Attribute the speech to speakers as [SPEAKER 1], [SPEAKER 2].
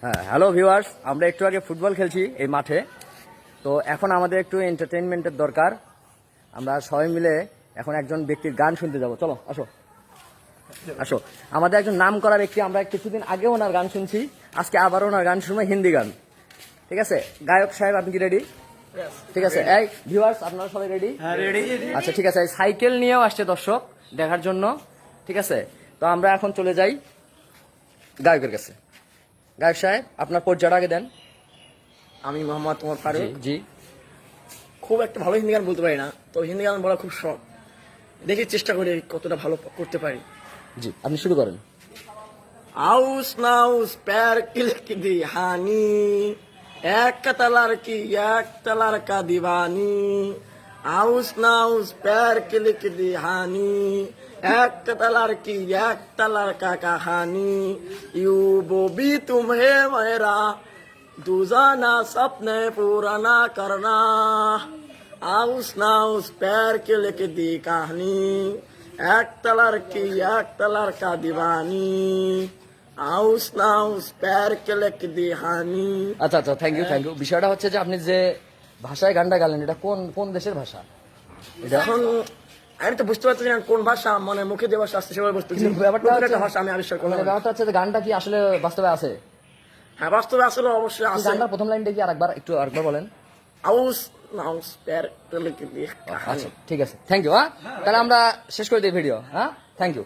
[SPEAKER 1] হ্যাঁ, hello viewers, আমরা একটু আগে ফুটবল খেলছি এই মাঠে। তো এখন আমাদের একটু এন্টারটেইনমেন্টের দরকার। আমরা সবাই মিলে এখন একজন ব্যক্তির গান শুনতে যাব। চলো আসো আসো। আমাদের একজন নাম করা ব্যক্তি, আমরা কিছুদিন আগে ওনার গান শুনছি, আজকে আবার ওনার গান শুনবো, হিন্দি গান। ঠিক আছে গায়ক সাহেব, আপনি কি রেডি? ঠিক আছে, এই ভিউয়ার্স আপনারা সবাই রেডি?
[SPEAKER 2] হ্যাঁ, রেডি।
[SPEAKER 1] আচ্ছা ঠিক আছে, সাইকেল নিয়েও আসছে দর্শক দেখার জন্য। ঠিক আছে, তো আমরা এখন চলে যাই গায়কের কাছে। গায়ক সাহেব, আপনার পরিচয়টা আগে দেন।
[SPEAKER 2] আমি মোহাম্মদ তোমার ফারুক।
[SPEAKER 1] জি।
[SPEAKER 2] খুব একটা ভালো হিন্দি গান বলতে পারি না, তো হিন্দি গান বলা খুব শখ। দেখি চেষ্টা করি কতটা ভালো করতে পারি।
[SPEAKER 1] জি, আপনি শুরু করেন।
[SPEAKER 2] आउस नाउस पैर किलक दीहानी एक कतलर की एक तलर का दीवानी आउस नाउस पैर किलक दीहानी एक कतलर की एक तलर का कहानी यू वो भी तुम्हें मेरा दूजाना सपने पूरा ना करना आउस नाउस पैर किलक दी कहानी एक तलर की एक तलर का दीवानी আউস নাউস প্যার কেলেক দিহানি।
[SPEAKER 1] আচ্ছা আচ্ছা, থ্যাংক ইউ। বিষয়টা হচ্ছে যে আপনি যে ভাষায় গানটা গালেন, এটা কোন কোন দেশের ভাষা? এটা
[SPEAKER 2] এখন আমি তো বুঝতে পারছি না কোন ভাষা, মানে মুখে যে ভাষা আসছে সেভাবে বুঝতে পারছি।
[SPEAKER 1] ব্যাপারটা
[SPEAKER 2] নতুন
[SPEAKER 1] হচ্ছে-
[SPEAKER 2] একটা ভাষা আমি আবিষ্কার করলাম।
[SPEAKER 1] ব্যাপারটা হচ্ছে যে গানটা কি আসলে বাস্তবে আছে?
[SPEAKER 2] হ্যাঁ, বাস্তবে আসলে অবশ্যই
[SPEAKER 1] এই
[SPEAKER 2] আছে।
[SPEAKER 1] গানটার প্রথম লাইনটা কি আরেকবার বলেন।
[SPEAKER 2] আউস নাউস প্যার কেলেক দিহানি।
[SPEAKER 1] আচ্ছা ঠিক আছে, থ্যাংক ইউ। হ্যাঁ, তাহলে আমরা শেষ করে দিই ভিডিও। হ্যাঁ, থ্যাংক ইউ।